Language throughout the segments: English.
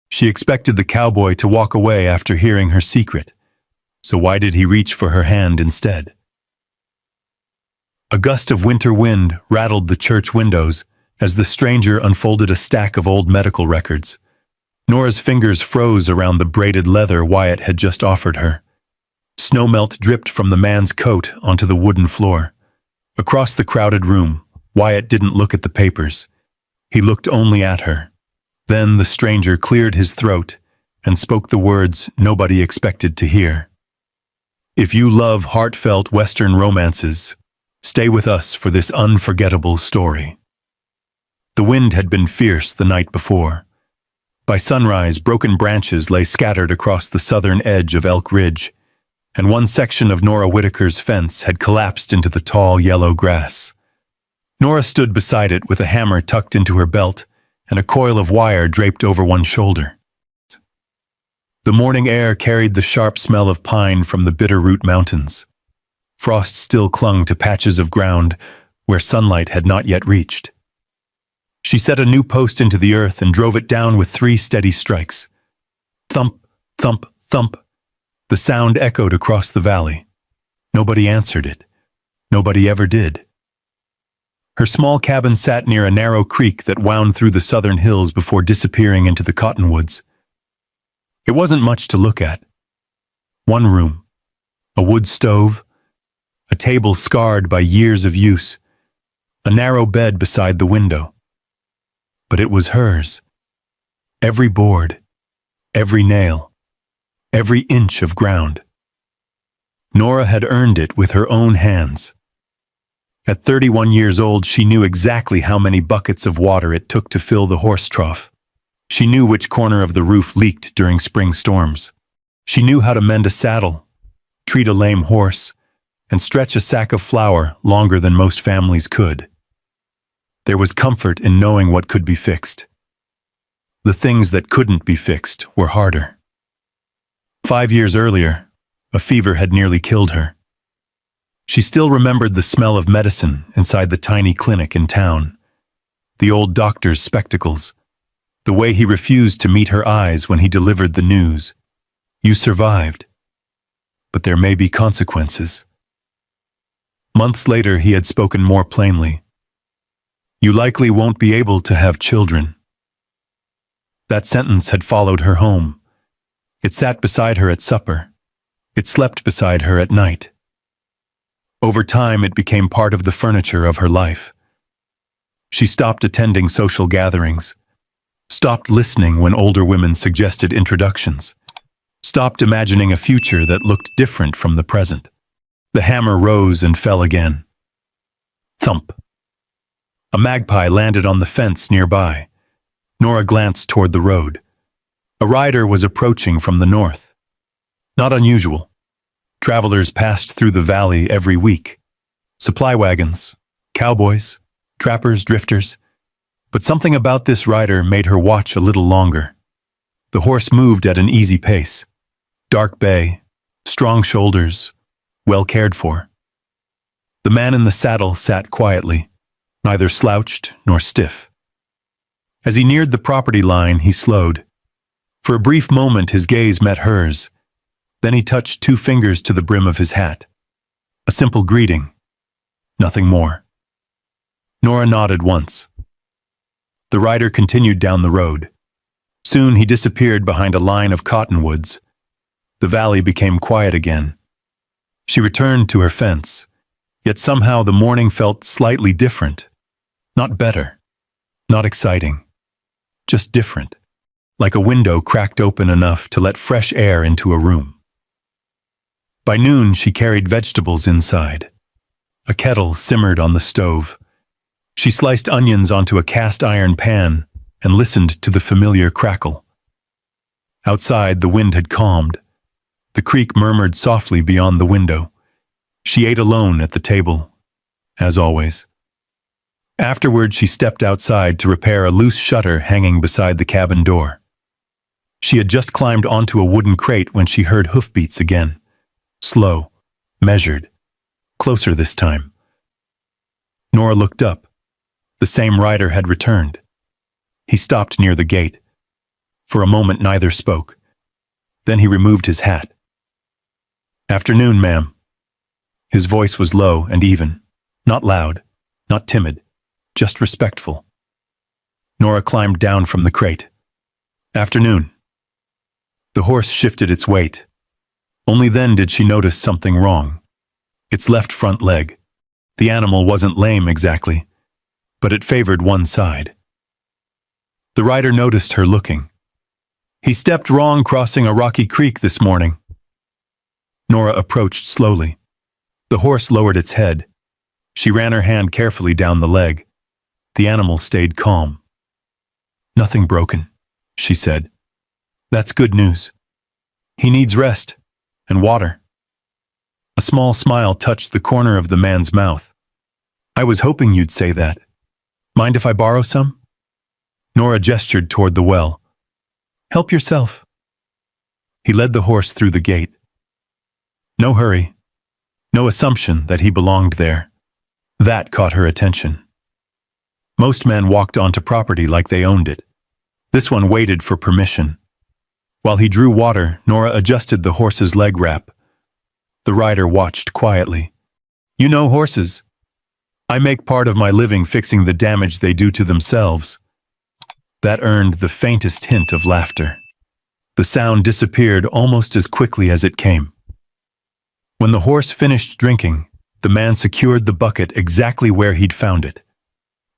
She expected the cowboy to walk away after hearing her secret, so why did he reach for her hand instead? A gust of winter wind rattled the church windows as the stranger unfolded a stack of old medical records. Nora's fingers froze around the braided leather Wyatt had just offered her. Snowmelt dripped from the man's coat onto the wooden floor. Across the crowded room, Wyatt didn't look at the papers. He looked only at her. Then the stranger cleared his throat and spoke the words nobody expected to hear. If you love heartfelt Western romances, stay with us for this unforgettable story. The wind had been fierce the night before. By sunrise, broken branches lay scattered across the southern edge of Elk Ridge, and one section of Nora Whitaker's fence had collapsed into the tall yellow grass. Nora stood beside it with a hammer tucked into her belt and a coil of wire draped over one shoulder. The morning air carried the sharp smell of pine from the Bitterroot Mountains. Frost still clung to patches of ground where sunlight had not yet reached. She set a new post into the earth and drove it down with 3 steady strikes. Thump, thump, thump. The sound echoed across the valley. Nobody answered it. Nobody ever did. Her small cabin sat near a narrow creek that wound through the southern hills before disappearing into the cottonwoods. It wasn't much to look at. One room, a wood stove, a table scarred by years of use, a narrow bed beside the window. But it was hers. Every board, every nail, every inch of ground. Nora had earned it with her own hands. At 31 years old, she knew exactly how many buckets of water it took to fill the horse trough. She knew which corner of the roof leaked during spring storms. She knew how to mend a saddle, treat a lame horse, and stretch a sack of flour longer than most families could. There was comfort in knowing what could be fixed. The things that couldn't be fixed were harder. 5 years earlier, a fever had nearly killed her. She still remembered the smell of medicine inside the tiny clinic in town, the old doctor's spectacles, the way he refused to meet her eyes when he delivered the news. You survived, but there may be consequences. Months later, he had spoken more plainly. You likely won't be able to have children. That sentence had followed her home. It sat beside her at supper. It slept beside her at night. Over time, it became part of the furniture of her life. She stopped attending social gatherings, stopped listening when older women suggested introductions, stopped imagining a future that looked different from the present. The hammer rose and fell again. Thump. A magpie landed on the fence nearby. Nora glanced toward the road. A rider was approaching from the north. Not unusual. Travelers passed through the valley every week. Supply wagons, cowboys, trappers, drifters. But something about this rider made her watch a little longer. The horse moved at an easy pace. Dark bay, strong shoulders, well cared for. The man in the saddle sat quietly, neither slouched nor stiff. As he neared the property line, he slowed. For a brief moment, his gaze met hers. Then he touched 2 fingers to the brim of his hat. A simple greeting. Nothing more. Nora nodded once. The rider continued down the road. Soon he disappeared behind a line of cottonwoods. The valley became quiet again. She returned to her fence, yet somehow the morning felt slightly different. Not better, not exciting, just different, like a window cracked open enough to let fresh air into a room. By noon, she carried vegetables inside. A kettle simmered on the stove. She sliced onions onto a cast-iron pan and listened to the familiar crackle. Outside, the wind had calmed. The creek murmured softly beyond the window. She ate alone at the table, as always. Afterward, she stepped outside to repair a loose shutter hanging beside the cabin door. She had just climbed onto a wooden crate when she heard hoofbeats again. Slow, measured, closer this time. Nora looked up. The same rider had returned. He stopped near the gate. For a moment neither spoke. Then he removed his hat. "Afternoon, ma'am." His voice was low and even, not loud, not timid, just respectful. Nora climbed down from the crate. "Afternoon." The horse shifted its weight. Only then did she notice something wrong. Its left front leg. The animal wasn't lame exactly, but it favored one side. The rider noticed her looking. "He stepped wrong crossing a rocky creek this morning." Nora approached slowly. The horse lowered its head. She ran her hand carefully down the leg. The animal stayed calm. "Nothing broken," she said. "That's good news. He needs rest and water." A small smile touched the corner of the man's mouth. "I was hoping you'd say that. Mind if I borrow some?" Nora gestured toward the well. "Help yourself." He led the horse through the gate. No hurry, no assumption that he belonged there. That caught her attention. Most men walked onto property like they owned it. This one waited for permission. While he drew water, Nora adjusted the horse's leg wrap. The rider watched quietly. "You know horses. I make part of my living fixing the damage they do to themselves." That earned the faintest hint of laughter. The sound disappeared almost as quickly as it came. When the horse finished drinking, the man secured the bucket exactly where he'd found it.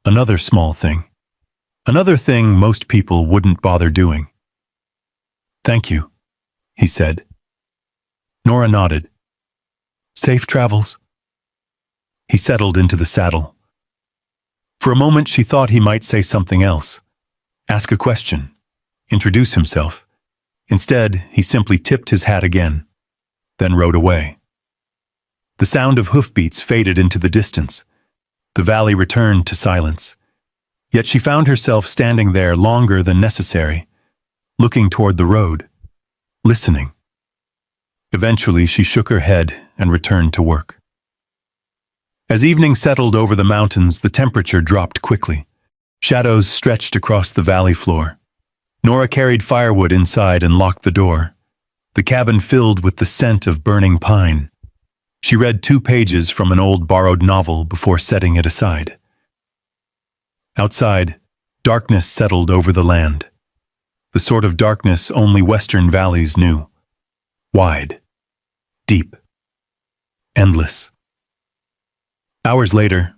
Another small thing. Another thing most people wouldn't bother doing. "Thank you," he said. Nora nodded. "Safe travels." He settled into the saddle. For a moment she thought he might say something else. Ask a question. Introduce himself. Instead, he simply tipped his hat again, then rode away. The sound of hoofbeats faded into the distance. The valley returned to silence. Yet she found herself standing there longer than necessary, looking toward the road, listening. Eventually, she shook her head and returned to work. As evening settled over the mountains, the temperature dropped quickly. Shadows stretched across the valley floor. Nora carried firewood inside and locked the door. The cabin filled with the scent of burning pine. She read 2 pages from an old borrowed novel before setting it aside. Outside, darkness settled over the land. The sort of darkness only western valleys knew. Wide, deep, endless. Hours later,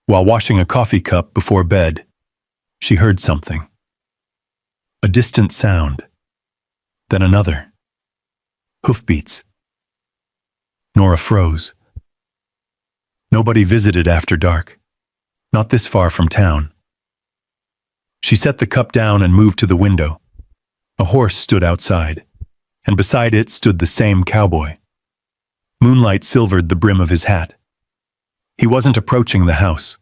while washing a coffee cup before bed, she heard something. A distant sound. Then another. Hoofbeats. Nora froze. Nobody visited after dark. Not this far from town. She set the cup down and moved to the window. A horse stood outside, and beside it stood the same cowboy. Moonlight silvered the brim of his hat. He wasn't approaching the house,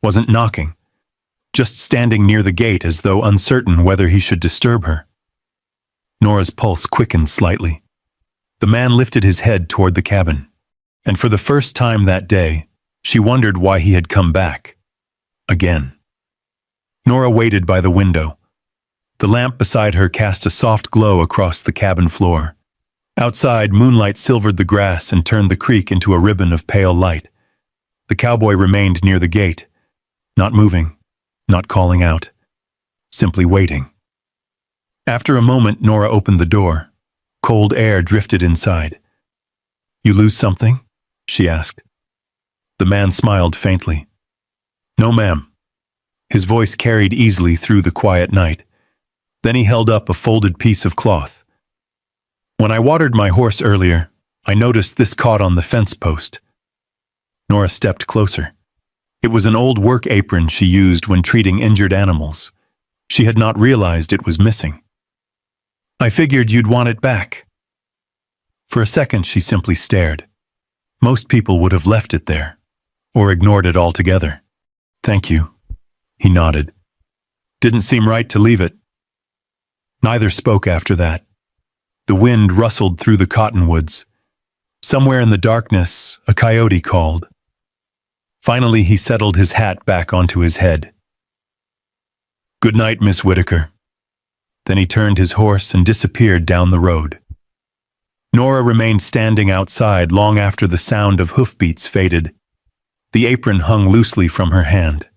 wasn't knocking, just standing near the gate as though uncertain whether he should disturb her. Nora's pulse quickened slightly. The man lifted his head toward the cabin, and for the first time that day, she wondered why he had come back. Again. Nora waited by the window. The lamp beside her cast a soft glow across the cabin floor. Outside, moonlight silvered the grass and turned the creek into a ribbon of pale light. The cowboy remained near the gate, not moving, not calling out, simply waiting. After a moment, Nora opened the door. Cold air drifted inside. "You lose something?" she asked. The man smiled faintly. "No, ma'am." His voice carried easily through the quiet night. Then he held up a folded piece of cloth. "When I watered my horse earlier, I noticed this caught on the fence post." Nora stepped closer. It was an old work apron she used when treating injured animals. She had not realized it was missing. "I figured you'd want it back." For a second, she simply stared. Most people would have left it there, or ignored it altogether. "Thank you," he nodded. "Didn't seem right to leave it." Neither spoke after that. The wind rustled through the cottonwoods. Somewhere in the darkness, a coyote called. Finally, he settled his hat back onto his head. "Good night, Miss Whitaker." Then he turned his horse and disappeared down the road. Nora remained standing outside long after the sound of hoofbeats faded. The apron hung loosely from her hand.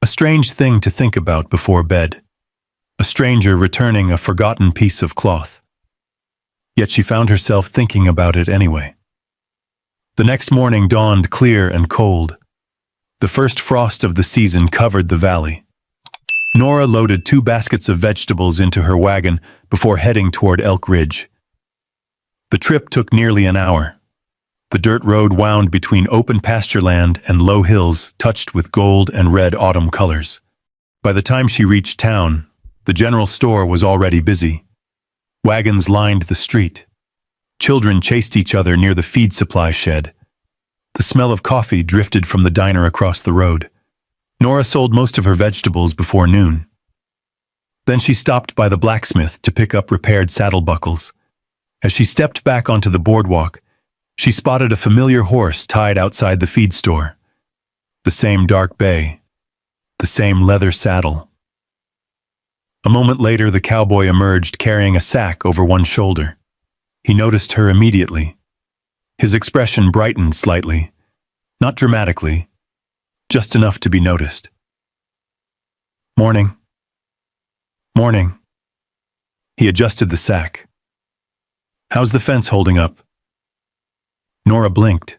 A strange thing to think about before bed. A stranger returning a forgotten piece of cloth. Yet she found herself thinking about it anyway. The next morning dawned clear and cold. The first frost of the season covered the valley. Nora loaded 2 baskets of vegetables into her wagon before heading toward Elk Ridge. The trip took nearly an hour. The dirt road wound between open pasture land and low hills touched with gold and red autumn colors. By the time she reached town, the general store was already busy. Wagons lined the street. Children chased each other near the feed supply shed. The smell of coffee drifted from the diner across the road. Nora sold most of her vegetables before noon. Then she stopped by the blacksmith to pick up repaired saddle buckles. As she stepped back onto the boardwalk, she spotted a familiar horse tied outside the feed store. The same dark bay. The same leather saddle. A moment later, the cowboy emerged carrying a sack over one shoulder. He noticed her immediately. His expression brightened slightly, not dramatically, just enough to be noticed. "Morning." "Morning." He adjusted the sack. "How's the fence holding up?" Nora blinked.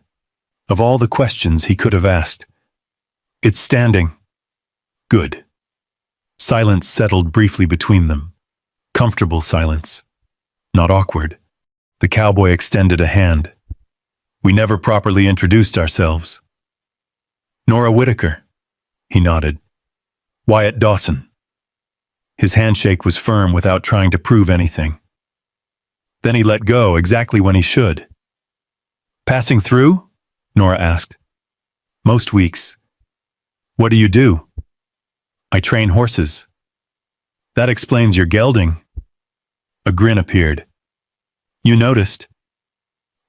Of all the questions he could have asked, "It's standing." "Good." Silence settled briefly between them. Comfortable silence. Not awkward. The cowboy extended a hand. "We never properly introduced ourselves." "Nora Whitaker." He nodded. "Wyatt Dawson." His handshake was firm without trying to prove anything. Then he let go exactly when he should. "Passing through?" Nora asked. "Most weeks." "What do you do?" "I train horses." "That explains your gelding." A grin appeared. "You noticed."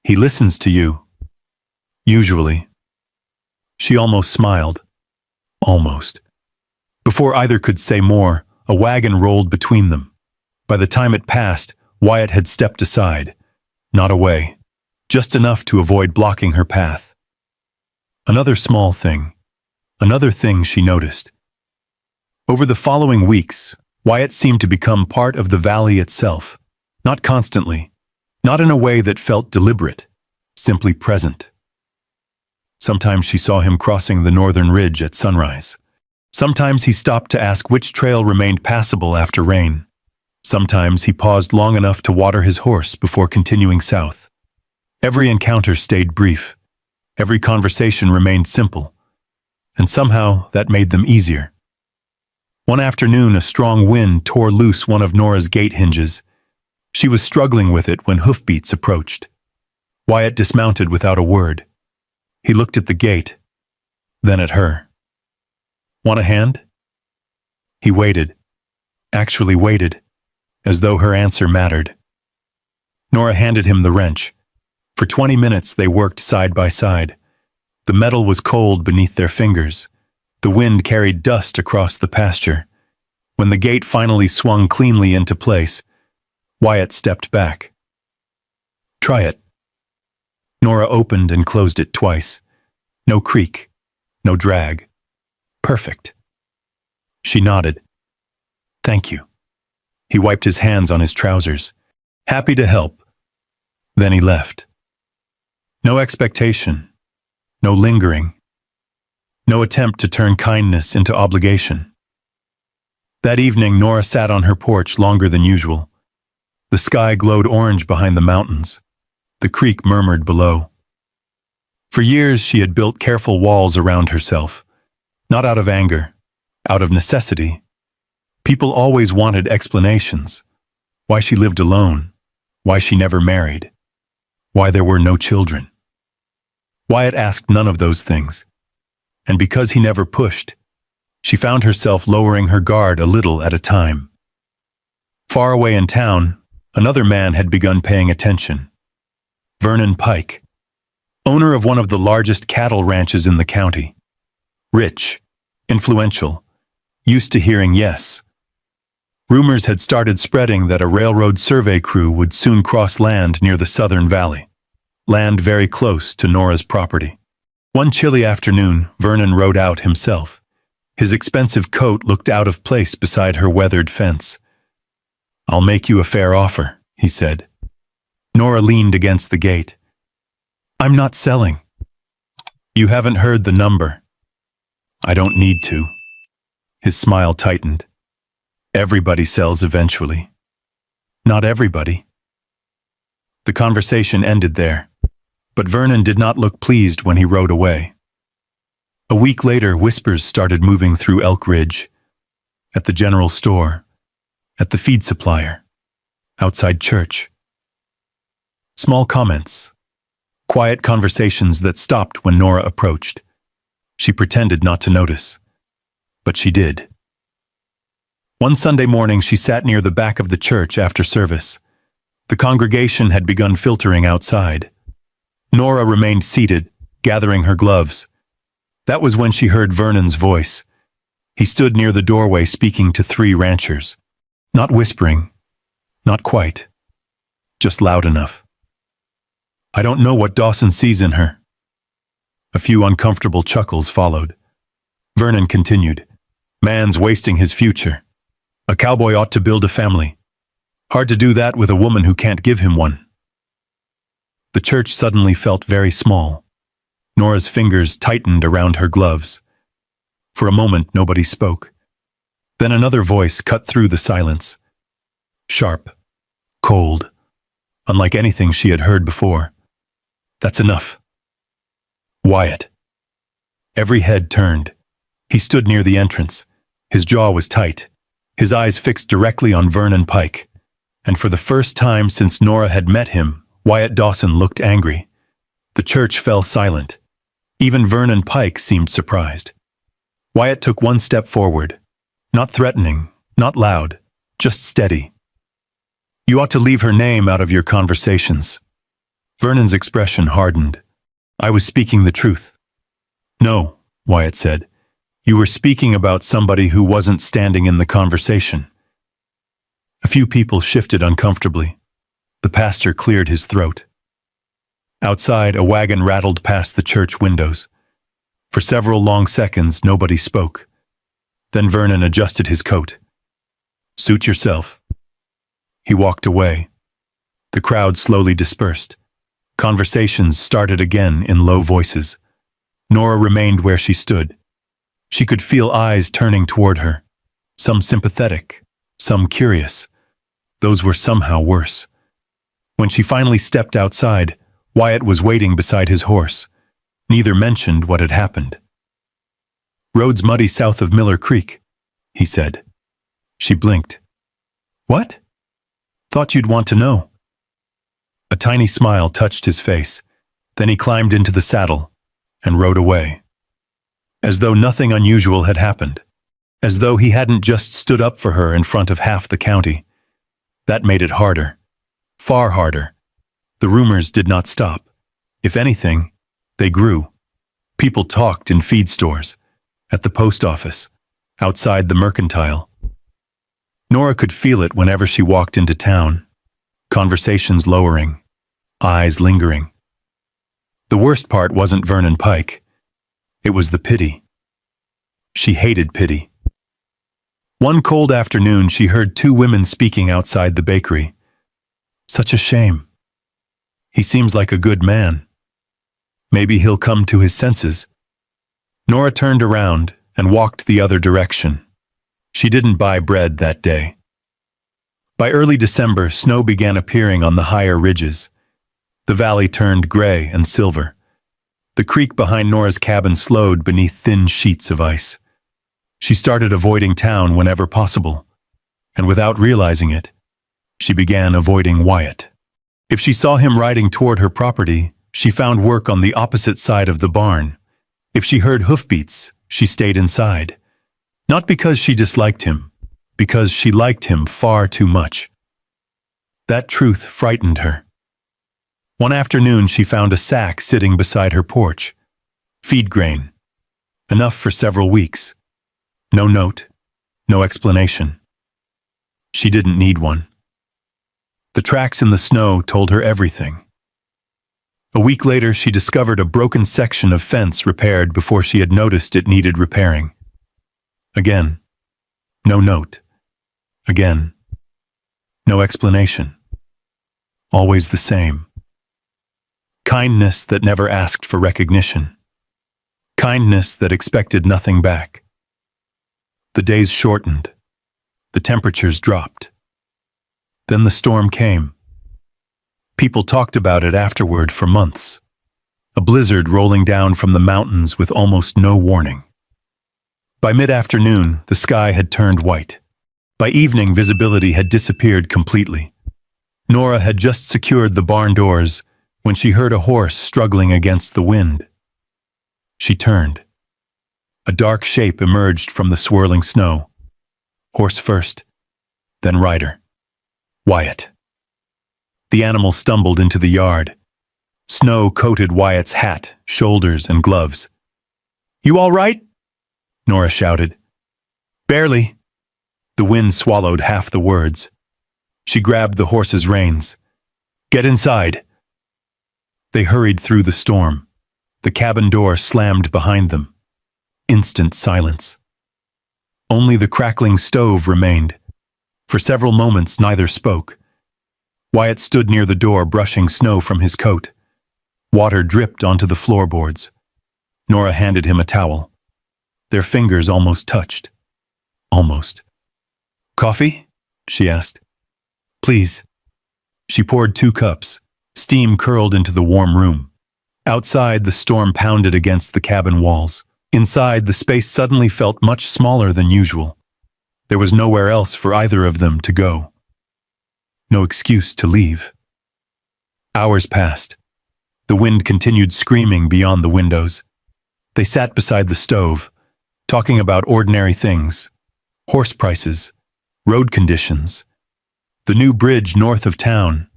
"He listens to you." "Usually." She almost smiled. Almost. Before either could say more, a wagon rolled between them. By the time it passed, Wyatt had stepped aside. Not away. Just enough to avoid blocking her path. Another small thing. Another thing she noticed. Over the following weeks, Wyatt seemed to become part of the valley itself. Not constantly. Not in a way that felt deliberate. Simply present. Sometimes she saw him crossing the northern ridge at sunrise. Sometimes he stopped to ask which trail remained passable after rain. Sometimes he paused long enough to water his horse before continuing south. Every encounter stayed brief. Every conversation remained simple. And somehow that made them easier. One afternoon, a strong wind tore loose one of Nora's gate hinges. She was struggling with it when hoofbeats approached. Wyatt dismounted without a word. He looked at the gate, then at her. "Want a hand?" He waited, actually waited, as though her answer mattered. Nora handed him the wrench. For 20 minutes they worked side by side. The metal was cold beneath their fingers. The wind carried dust across the pasture. When the gate finally swung cleanly into place, Wyatt stepped back. "Try it." Nora opened and closed it twice. No creak, no drag. Perfect. She nodded. "Thank you." He wiped his hands on his trousers. "Happy to help." Then he left. No expectation, no lingering, no attempt to turn kindness into obligation. That evening, Nora sat on her porch longer than usual. The sky glowed orange behind the mountains. The creek murmured below. For years, she had built careful walls around herself, not out of anger, out of necessity. People always wanted explanations. Why she lived alone, why she never married, why there were no children. Wyatt asked none of those things. And because he never pushed, she found herself lowering her guard a little at a time. Far away in town, another man had begun paying attention. Vernon Pike, owner of one of the largest cattle ranches in the county. Rich, influential, used to hearing yes. Rumors had started spreading that a railroad survey crew would soon cross land near the southern valley, land very close to Nora's property. One chilly afternoon, Vernon rode out himself. His expensive coat looked out of place beside her weathered fence. "I'll make you a fair offer," he said. Nora leaned against the gate. "I'm not selling." "You haven't heard the number." "I don't need to." His smile tightened. "Everybody sells eventually." "Not everybody." The conversation ended there, but Vernon did not look pleased when he rode away. A week later, whispers started moving through Elk Ridge, at the general store, at the feed supplier, outside church. Small comments, quiet conversations that stopped when Nora approached. She pretended not to notice, but she did. One Sunday morning, she sat near the back of the church after service. The congregation had begun filtering outside. Nora remained seated, gathering her gloves. That was when she heard Vernon's voice. He stood near the doorway speaking to 3 ranchers. Not whispering, not quite, just loud enough. "I don't know what Dawson sees in her." A few uncomfortable chuckles followed. Vernon continued, "Man's wasting his future. A cowboy ought to build a family. Hard to do that with a woman who can't give him one." The church suddenly felt very small. Nora's fingers tightened around her gloves. For a moment, nobody spoke. Then another voice cut through the silence. Sharp, cold, unlike anything she had heard before. "That's enough." "Wyatt." Every head turned. He stood near the entrance. His jaw was tight, his eyes fixed directly on Vernon Pike. And for the first time since Nora had met him, Wyatt Dawson looked angry. The church fell silent. Even Vernon Pike seemed surprised. Wyatt took one step forward. Not threatening, not loud, just steady. "You ought to leave her name out of your conversations." Vernon's expression hardened. "I was speaking the truth." "No," Wyatt said. "You were speaking about somebody who wasn't standing in the conversation." A few people shifted uncomfortably. The pastor cleared his throat. Outside, a wagon rattled past the church windows. For several long seconds, nobody spoke. Then Vernon adjusted his coat. "Suit yourself." He walked away. The crowd slowly dispersed. Conversations started again in low voices. Nora remained where she stood. She could feel eyes turning toward her, some sympathetic, some curious. Those were somehow worse. When she finally stepped outside, Wyatt was waiting beside his horse. Neither mentioned what had happened. "Road's muddy south of Miller Creek," he said. She blinked. "What?" "Thought you'd want to know." A tiny smile touched his face. Then he climbed into the saddle and rode away. As though nothing unusual had happened. As though he hadn't just stood up for her in front of half the county. That made it harder. Far harder. The rumors did not stop. If anything, they grew. People talked in feed stores, at the post office, outside the mercantile. Nora could feel it whenever she walked into town. Conversations lowering, eyes lingering. The worst part wasn't Vernon Pike. It was the pity. She hated pity. One cold afternoon, she heard 2 women speaking outside the bakery. "Such a shame. He seems like a good man. Maybe he'll come to his senses." Nora turned around and walked the other direction. She didn't buy bread that day. By early December, snow began appearing on the higher ridges. The valley turned gray and silver. The creek behind Nora's cabin slowed beneath thin sheets of ice. She started avoiding town whenever possible, and without realizing it, she began avoiding Wyatt. If she saw him riding toward her property, she found work on the opposite side of the barn. If she heard hoofbeats, she stayed inside. Not because she disliked him, because she liked him far too much. That truth frightened her. One afternoon, she found a sack sitting beside her porch. Feed grain. Enough for several weeks. No note, no explanation. She didn't need one. The tracks in the snow told her everything. A week later, she discovered a broken section of fence repaired before she had noticed it needed repairing. Again, no note. Again, no explanation. Always the same. Kindness that never asked for recognition. Kindness that expected nothing back. The days shortened. The temperatures dropped. Then the storm came. People talked about it afterward for months. A blizzard rolling down from the mountains with almost no warning. By mid-afternoon, the sky had turned white. By evening, visibility had disappeared completely. Nora had just secured the barn doors when she heard a horse struggling against the wind. She turned. A dark shape emerged from the swirling snow. Horse first, then rider. Wyatt. The animal stumbled into the yard. Snow coated Wyatt's hat, shoulders, and gloves. "You all right?" Nora shouted. "Barely." The wind swallowed half the words. She grabbed the horse's reins. "Get inside." They hurried through the storm. The cabin door slammed behind them. Instant silence. Only the crackling stove remained. For several moments, neither spoke. Wyatt stood near the door, brushing snow from his coat. Water dripped onto the floorboards. Nora handed him a towel. Their fingers almost touched. Almost. "Coffee?" she asked. "Please." She poured 2 cups. Steam curled into the warm room. Outside, the storm pounded against the cabin walls. Inside, the space suddenly felt much smaller than usual. There was nowhere else for either of them to go. No excuse to leave. Hours passed. The wind continued screaming beyond the windows. They sat beside the stove, talking about ordinary things. Horse prices, road conditions, the new bridge north of town.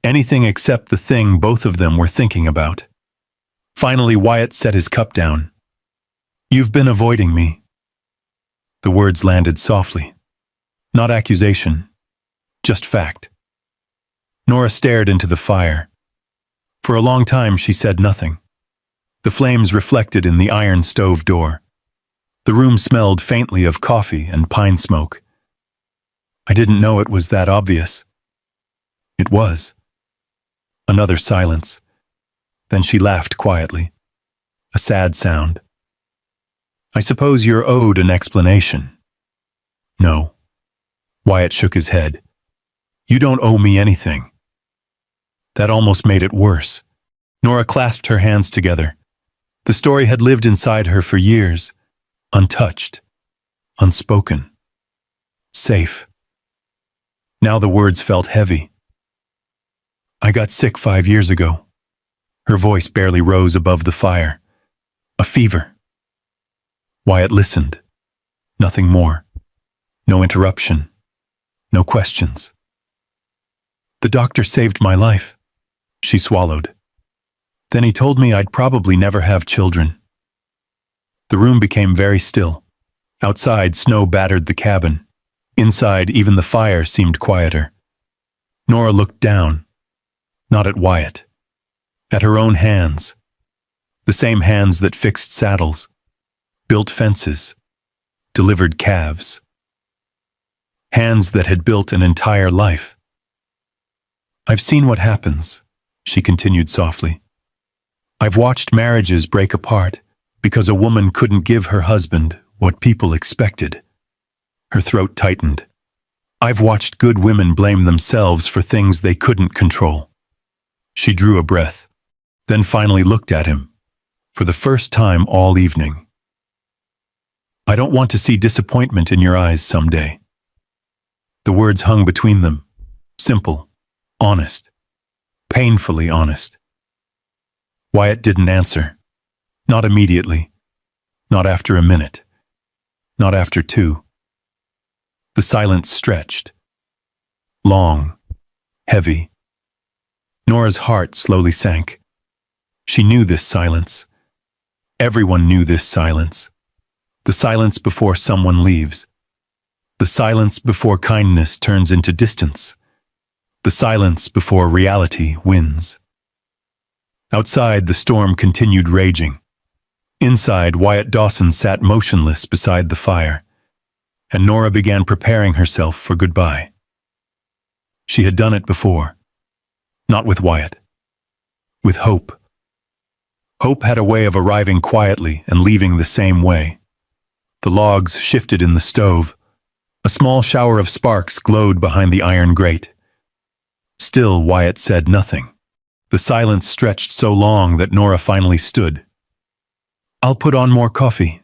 Anything except the thing both of them were thinking about. Finally, Wyatt set his cup down. "You've been avoiding me." The words landed softly. Not accusation, just fact. Nora stared into the fire. For a long time, she said nothing. The flames reflected in the iron stove door. The room smelled faintly of coffee and pine smoke. "I didn't know it was that obvious." It was. Another silence. Then she laughed quietly. A sad sound. "I suppose you're owed an explanation." "No." Wyatt shook his head. "You don't owe me anything." That almost made it worse. Nora clasped her hands together. The story had lived inside her for years, untouched, unspoken, safe. Now the words felt heavy. "I got sick 5 years ago." Her voice barely rose above the fire. "A fever." Wyatt listened. Nothing more. No interruption. No questions. "The doctor saved my life." She swallowed. "Then he told me I'd probably never have children." The room became very still. Outside, snow battered the cabin. Inside, even the fire seemed quieter. Nora looked down. Not at Wyatt. At her own hands. The same hands that fixed saddles, built fences, delivered calves. Hands that had built an entire life. "I've seen what happens," she continued softly. "I've watched marriages break apart because a woman couldn't give her husband what people expected." Her throat tightened. "I've watched good women blame themselves for things they couldn't control." She drew a breath, then finally looked at him, for the first time all evening. "I don't want to see disappointment in your eyes someday." The words hung between them, simple, honest, painfully honest. Wyatt didn't answer. Not immediately. Not after a minute. Not after 2. The silence stretched. Long. Heavy. Nora's heart slowly sank. She knew this silence. Everyone knew this silence. The silence before someone leaves. The silence before kindness turns into distance. The silence before reality wins. Outside, the storm continued raging. Inside, Wyatt Dawson sat motionless beside the fire, and Nora began preparing herself for goodbye. She had done it before. Not with Wyatt. With hope. Hope had a way of arriving quietly and leaving the same way. The logs shifted in the stove. A small shower of sparks glowed behind the iron grate. Still, Wyatt said nothing. The silence stretched so long that Nora finally stood. "I'll put on more coffee."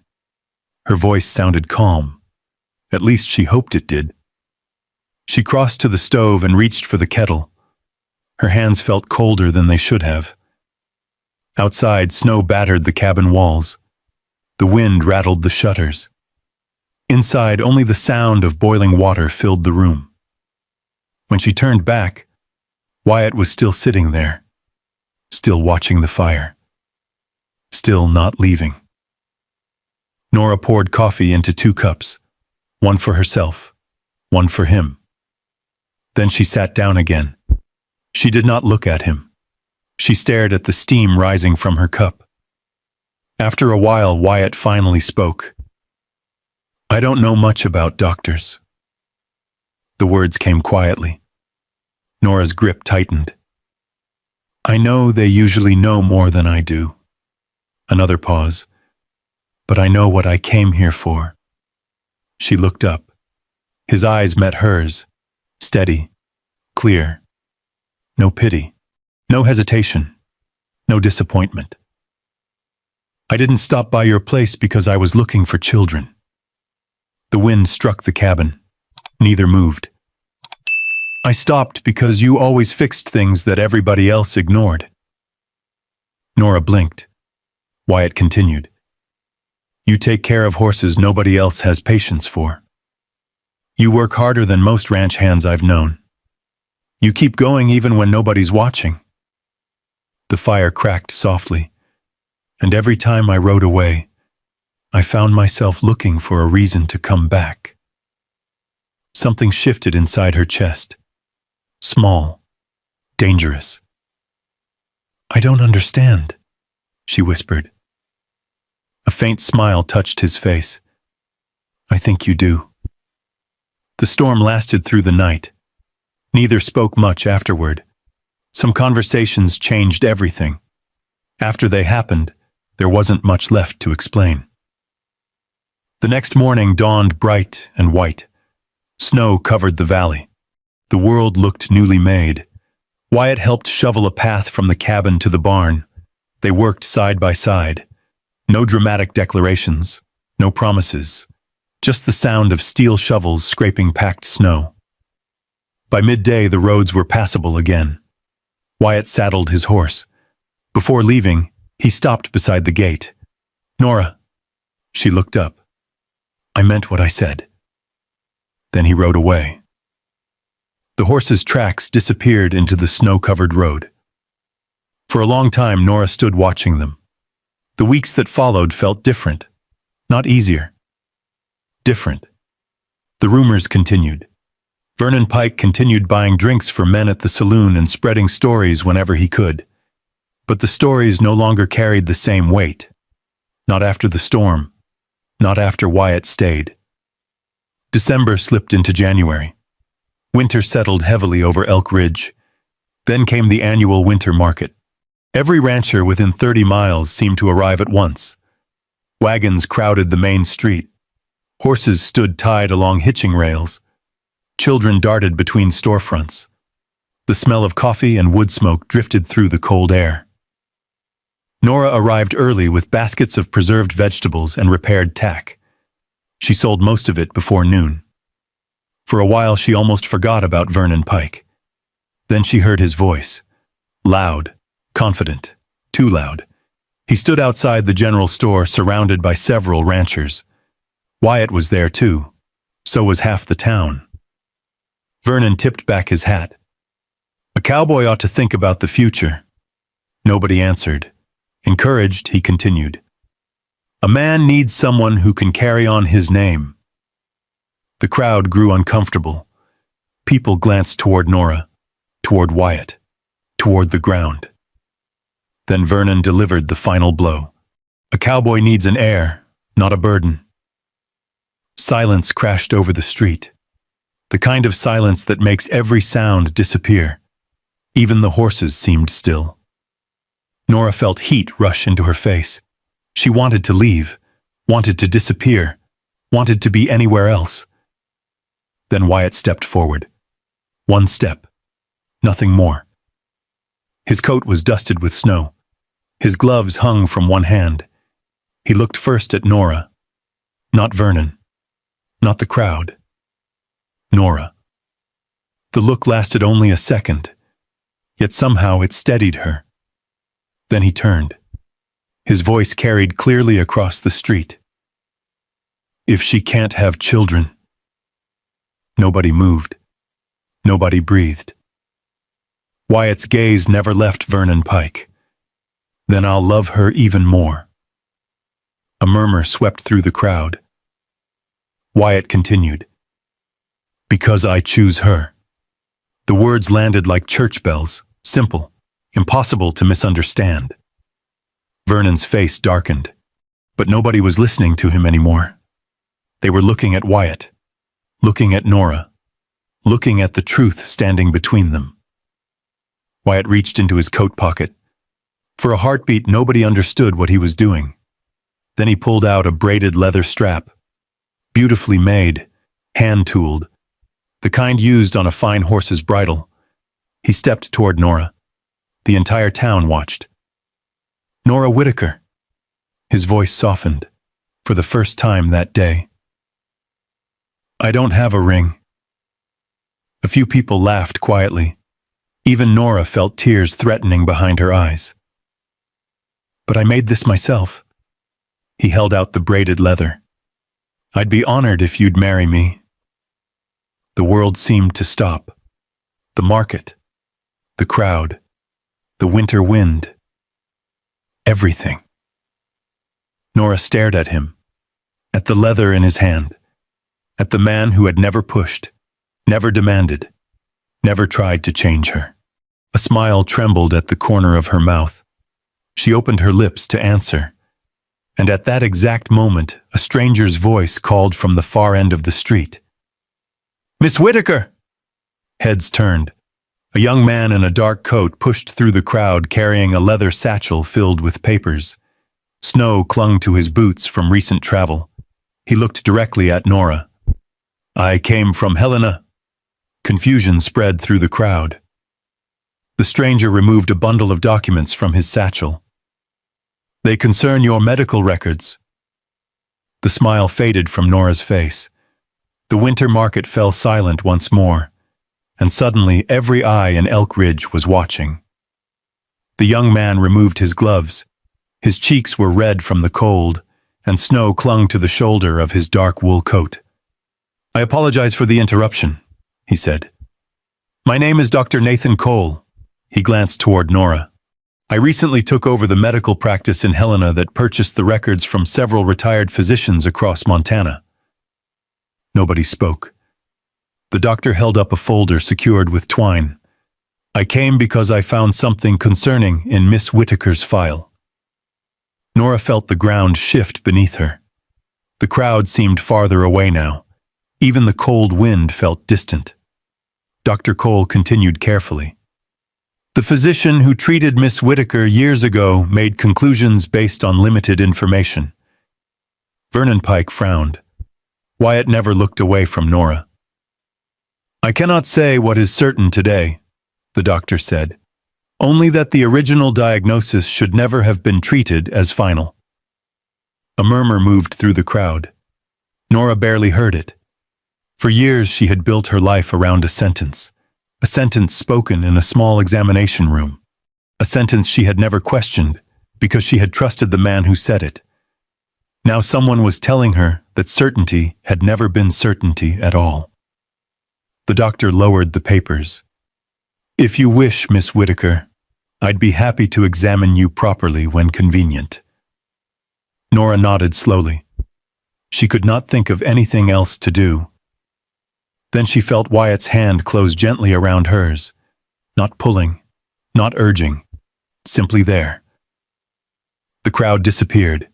Her voice sounded calm. At least she hoped it did. She crossed to the stove and reached for the kettle. Her hands felt colder than they should have. Outside, snow battered the cabin walls. The wind rattled the shutters. Inside, only the sound of boiling water filled the room. When she turned back, Wyatt was still sitting there, still watching the fire, still not leaving. Nora poured coffee into 2 cups, one for herself, one for him. Then she sat down again. She did not look at him. She stared at the steam rising from her cup. After a while, Wyatt finally spoke. "I don't know much about doctors." The words came quietly. Nora's grip tightened. "I know they usually know more than I do." Another pause. "But I know what I came here for." She looked up. His eyes met hers, steady, clear. No pity, no hesitation, no disappointment. "I didn't stop by your place because I was looking for children." The wind struck the cabin. Neither moved. "I stopped because you always fixed things that everybody else ignored." Nora blinked. Wyatt continued. "You take care of horses nobody else has patience for. You work harder than most ranch hands I've known. You keep going even when nobody's watching." The fire cracked softly, and every time I rode away, I found myself looking for a reason to come back. Something shifted inside her chest. Small, dangerous. "I don't understand," she whispered. A faint smile touched his face. "I think you do." The storm lasted through the night. Neither spoke much afterward. Some conversations changed everything. After they happened, there wasn't much left to explain. The next morning dawned bright and white. Snow covered the valley. The world looked newly made. Wyatt helped shovel a path from the cabin to the barn. They worked side by side. No dramatic declarations, no promises, just the sound of steel shovels scraping packed snow. By midday, the roads were passable again. Wyatt saddled his horse. Before leaving, he stopped beside the gate. "Nora." She looked up. "I meant what I said." Then he rode away. The horse's tracks disappeared into the snow-covered road. For a long time, Nora stood watching them. The weeks that followed felt different, not easier. Different. The rumors continued. Vernon Pike continued buying drinks for men at the saloon and spreading stories whenever he could. But the stories no longer carried the same weight. Not after the storm. Not after Wyatt stayed. December slipped into January. Winter settled heavily over Elk Ridge. Then came the annual winter market. Every rancher within 30 miles seemed to arrive at once. Wagons crowded the main street. Horses stood tied along hitching rails. Children darted between storefronts. The smell of coffee and wood smoke drifted through the cold air. Nora arrived early with baskets of preserved vegetables and repaired tack. She sold most of it before noon. For a while she almost forgot about Vernon Pike. Then she heard his voice. Loud, confident, too loud. He stood outside the general store surrounded by several ranchers. Wyatt was there too. So was half the town. Vernon tipped back his hat. A cowboy ought to think about the future. Nobody answered. Encouraged, he continued. A man needs someone who can carry on his name. The crowd grew uncomfortable. People glanced toward Nora, toward Wyatt, toward the ground. Then Vernon delivered the final blow. A cowboy needs an heir, not a burden. Silence crashed over the street. The kind of silence that makes every sound disappear. Even the horses seemed still. Nora felt heat rush into her face. She wanted to leave, wanted to disappear, wanted to be anywhere else. Then Wyatt stepped forward. One step. Nothing more. His coat was dusted with snow. His gloves hung from one hand. He looked first at Nora. Not Vernon. Not the crowd. Nora. The look lasted only a second, yet somehow it steadied her. Then he turned. His voice carried clearly across the street. If she can't have children. Nobody moved. Nobody breathed. Wyatt's gaze never left Vernon Pike. Then I'll love her even more. A murmur swept through the crowd. Wyatt continued. Because I choose her. The words landed like church bells, simple, impossible to misunderstand. Vernon's face darkened, but nobody was listening to him anymore. They were looking at Wyatt, looking at Nora, looking at the truth standing between them. Wyatt reached into his coat pocket. For a heartbeat, nobody understood what he was doing. Then he pulled out a braided leather strap, beautifully made, hand-tooled, the kind used on a fine horse's bridle. He stepped toward Nora. The entire town watched. Nora Whitaker. His voice softened, for the first time that day. I don't have a ring. A few people laughed quietly. Even Nora felt tears threatening behind her eyes. But I made this myself. He held out the braided leather. I'd be honored if you'd marry me. The world seemed to stop. The market, the crowd, the winter wind, everything. Nora stared at him, at the leather in his hand, at the man who had never pushed, never demanded, never tried to change her. A smile trembled at the corner of her mouth. She opened her lips to answer, and at that exact moment, a stranger's voice called from the far end of the street. Miss Whitaker! Heads turned. A young man in a dark coat pushed through the crowd carrying a leather satchel filled with papers. Snow clung to his boots from recent travel. He looked directly at Nora. I came from Helena. Confusion spread through the crowd. The stranger removed a bundle of documents from his satchel. They concern your medical records. The smile faded from Nora's face. The winter market fell silent once more, and suddenly every eye in Elk Ridge was watching. The young man removed his gloves. His cheeks were red from the cold, and snow clung to the shoulder of his dark wool coat. I apologize for the interruption, he said. My name is Dr. Nathan Cole. He glanced toward Nora. I recently took over the medical practice in Helena that purchased the records from several retired physicians across Montana. Nobody spoke. The doctor held up a folder secured with twine. I came because I found something concerning in Miss Whitaker's file. Nora felt the ground shift beneath her. The crowd seemed farther away now. Even the cold wind felt distant. Dr. Cole continued carefully. The physician who treated Miss Whitaker years ago made conclusions based on limited information. Vernon Pike frowned. Wyatt never looked away from Nora. I cannot say what is certain today, the doctor said. Only that the original diagnosis should never have been treated as final. A murmur moved through the crowd. Nora barely heard it. For years she had built her life around a sentence spoken in a small examination room, a sentence she had never questioned because she had trusted the man who said it. Now someone was telling her that certainty had never been certainty at all. The doctor lowered the papers. If you wish, Miss Whitaker, I'd be happy to examine you properly when convenient. Nora nodded slowly. She could not think of anything else to do. Then she felt Wyatt's hand close gently around hers, not pulling, not urging, simply there. The crowd disappeared.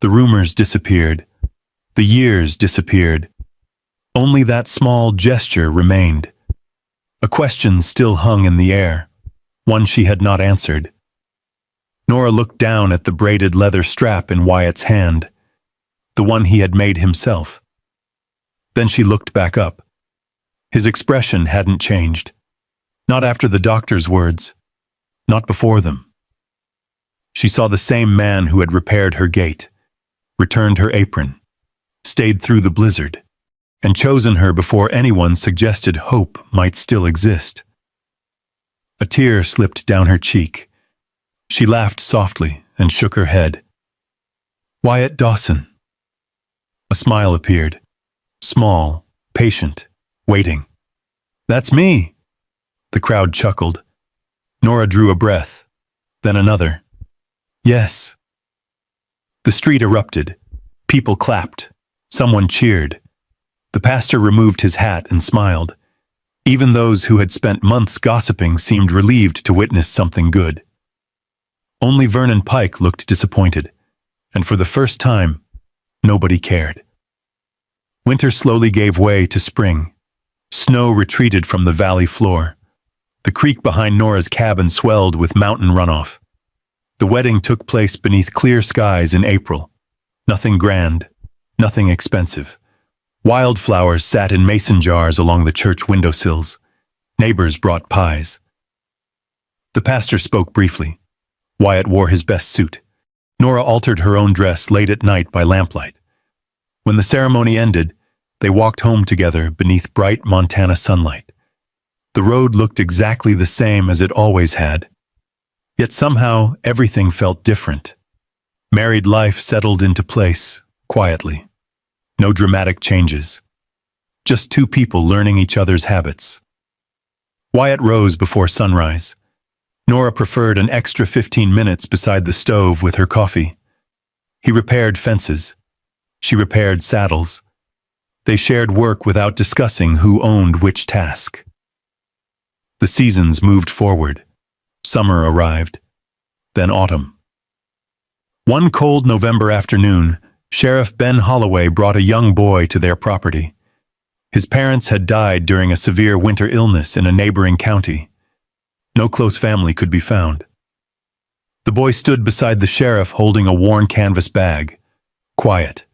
The rumors disappeared. The years disappeared. Only that small gesture remained. A question still hung in the air, one she had not answered. Nora looked down at the braided leather strap in Wyatt's hand, the one he had made himself. Then she looked back up. His expression hadn't changed. Not after the doctor's words. Not before them. She saw the same man who had repaired her gait, returned her apron, stayed through the blizzard, and chosen her before anyone suggested hope might still exist. A tear slipped down her cheek. She laughed softly and shook her head. Wyatt Dawson. A smile appeared, small, patient, waiting. That's me. The crowd chuckled. Nora drew a breath, then another. Yes. The street erupted. People clapped. Someone cheered. The pastor removed his hat and smiled. Even those who had spent months gossiping seemed relieved to witness something good. Only Vernon Pike looked disappointed, and for the first time, nobody cared. Winter slowly gave way to spring. Snow retreated from the valley floor. The creek behind Nora's cabin swelled with mountain runoff. The wedding took place beneath clear skies in April. Nothing grand, nothing expensive. Wildflowers sat in mason jars along the church windowsills. Neighbors brought pies. The pastor spoke briefly. Wyatt wore his best suit. Nora altered her own dress late at night by lamplight. When the ceremony ended, they walked home together beneath bright Montana sunlight. The road looked exactly the same as it always had. Yet somehow everything felt different. Married life settled into place, quietly. No dramatic changes. Just two people learning each other's habits. Wyatt rose before sunrise. Nora preferred an extra 15 minutes beside the stove with her coffee. He repaired fences. She repaired saddles. They shared work without discussing who owned which task. The seasons moved forward. Summer arrived. Then autumn. One cold November afternoon, Sheriff Ben Holloway brought a young boy to their property. His parents had died during a severe winter illness in a neighboring county. No close family could be found. The boy stood beside the sheriff holding a worn canvas bag, quiet,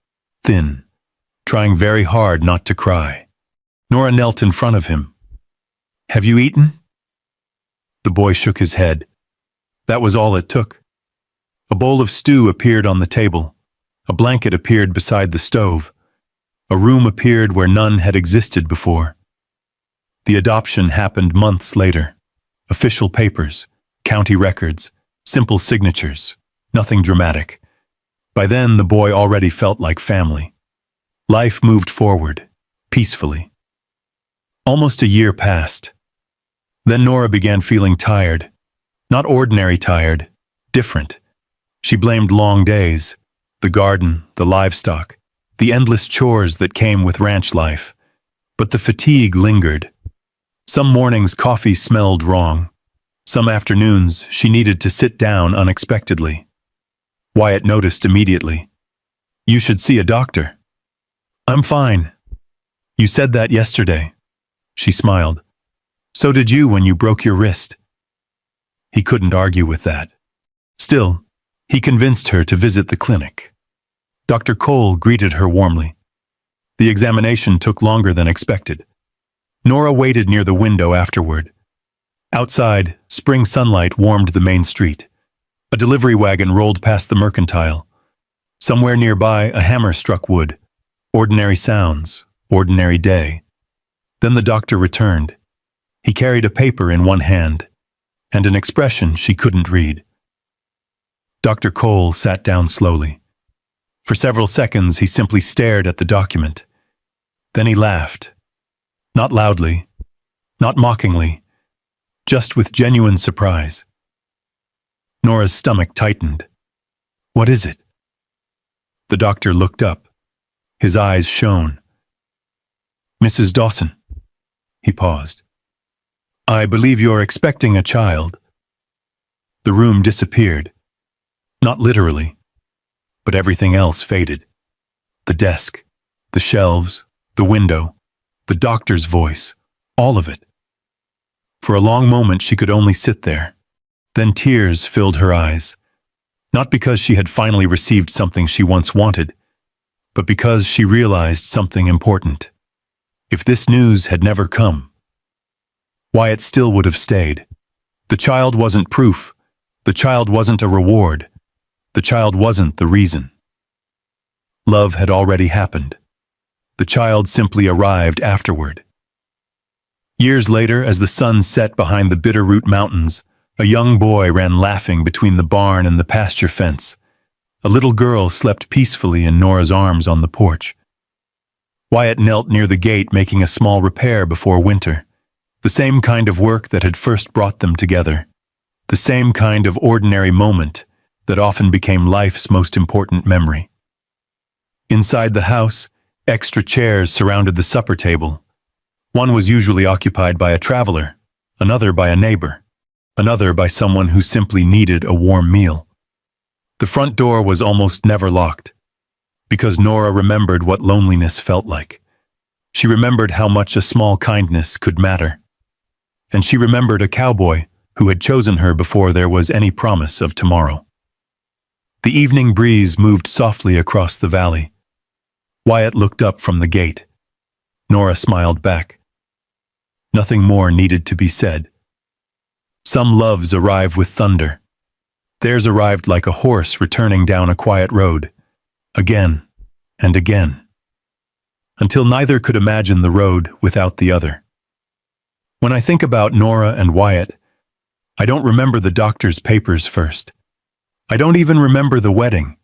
thin, trying very hard not to cry. Nora knelt in front of him. "Have you eaten?" The boy shook his head. That was all it took. A bowl of stew appeared on the table. A blanket appeared beside the stove. A room appeared where none had existed before. The adoption happened months later. Official papers, county records, simple signatures, nothing dramatic. By then, the boy already felt like family. Life moved forward, peacefully. Almost a year passed. Then Nora began feeling tired. Not ordinary tired, different. She blamed long days, the garden, the livestock, the endless chores that came with ranch life. But the fatigue lingered. Some mornings coffee smelled wrong. Some afternoons she needed to sit down unexpectedly. Wyatt noticed immediately. "You should see a doctor." "I'm fine." "You said that yesterday." She smiled. "So did you when you broke your wrist." He couldn't argue with that. Still, he convinced her to visit the clinic. Dr. Cole greeted her warmly. The examination took longer than expected. Nora waited near the window afterward. Outside, spring sunlight warmed the main street. A delivery wagon rolled past the mercantile. Somewhere nearby, a hammer struck wood. Ordinary sounds, ordinary day. Then the doctor returned. He carried a paper in one hand, and an expression she couldn't read. Dr. Cole sat down slowly. For several seconds, he simply stared at the document. Then he laughed. Not loudly, not mockingly, just with genuine surprise. Nora's stomach tightened. "What is it?" The doctor looked up. His eyes shone. Mrs. Dawson. He paused. I believe you're expecting a child. The room disappeared. Not literally, but everything else faded. The desk, the shelves, the window, the doctor's voice, all of it. For a long moment she could only sit there. Then tears filled her eyes. Not because she had finally received something she once wanted, but because she realized something important. If this news had never come, Wyatt still would have stayed. The child wasn't proof. The child wasn't a reward. The child wasn't the reason. Love had already happened. The child simply arrived afterward. Years later, as the sun set behind the Bitterroot Mountains, a young boy ran laughing between the barn and the pasture fence. A little girl slept peacefully in Nora's arms on the porch. Wyatt knelt near the gate, making a small repair before winter. The same kind of work that had first brought them together. The same kind of ordinary moment that often became life's most important memory. Inside the house, extra chairs surrounded the supper table. One was usually occupied by a traveler, another by a neighbor, another by someone who simply needed a warm meal. The front door was almost never locked, because Nora remembered what loneliness felt like. She remembered how much a small kindness could matter. And she remembered a cowboy who had chosen her before there was any promise of tomorrow. The evening breeze moved softly across the valley. Wyatt looked up from the gate. Nora smiled back. Nothing more needed to be said. Some loves arrive with thunder. Theirs arrived like a horse returning down a quiet road, again and again, until neither could imagine the road without the other. When I think about Nora and Wyatt, I don't remember the doctor's papers first. I don't even remember the wedding.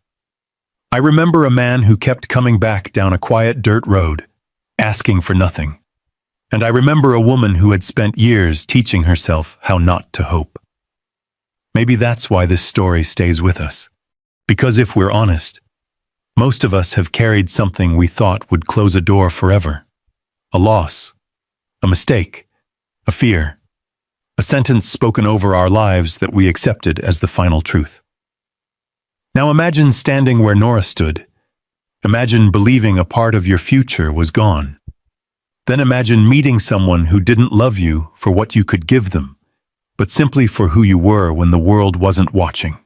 I remember a man who kept coming back down a quiet dirt road, asking for nothing. And I remember a woman who had spent years teaching herself how not to hope. Maybe that's why this story stays with us. Because if we're honest, most of us have carried something we thought would close a door forever. A loss, a mistake, a fear, a sentence spoken over our lives that we accepted as the final truth. Now imagine standing where Nora stood. Imagine believing a part of your future was gone. Then imagine meeting someone who didn't love you for what you could give them, but simply for who you were when the world wasn't watching.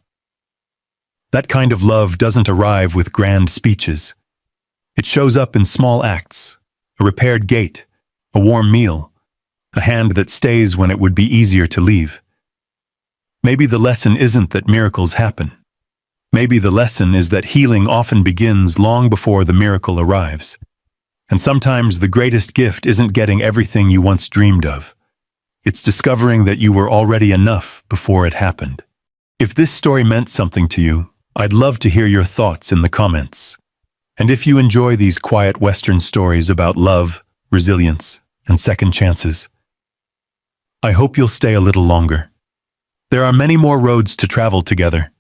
That kind of love doesn't arrive with grand speeches. It shows up in small acts, a repaired gate, a warm meal, a hand that stays when it would be easier to leave. Maybe the lesson isn't that miracles happen. Maybe the lesson is that healing often begins long before the miracle arrives. And sometimes the greatest gift isn't getting everything you once dreamed of. It's discovering that you were already enough before it happened. If this story meant something to you, I'd love to hear your thoughts in the comments. And if you enjoy these quiet Western stories about love, resilience, and second chances, I hope you'll stay a little longer. There are many more roads to travel together,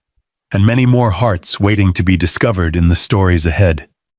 and many more hearts waiting to be discovered in the stories ahead.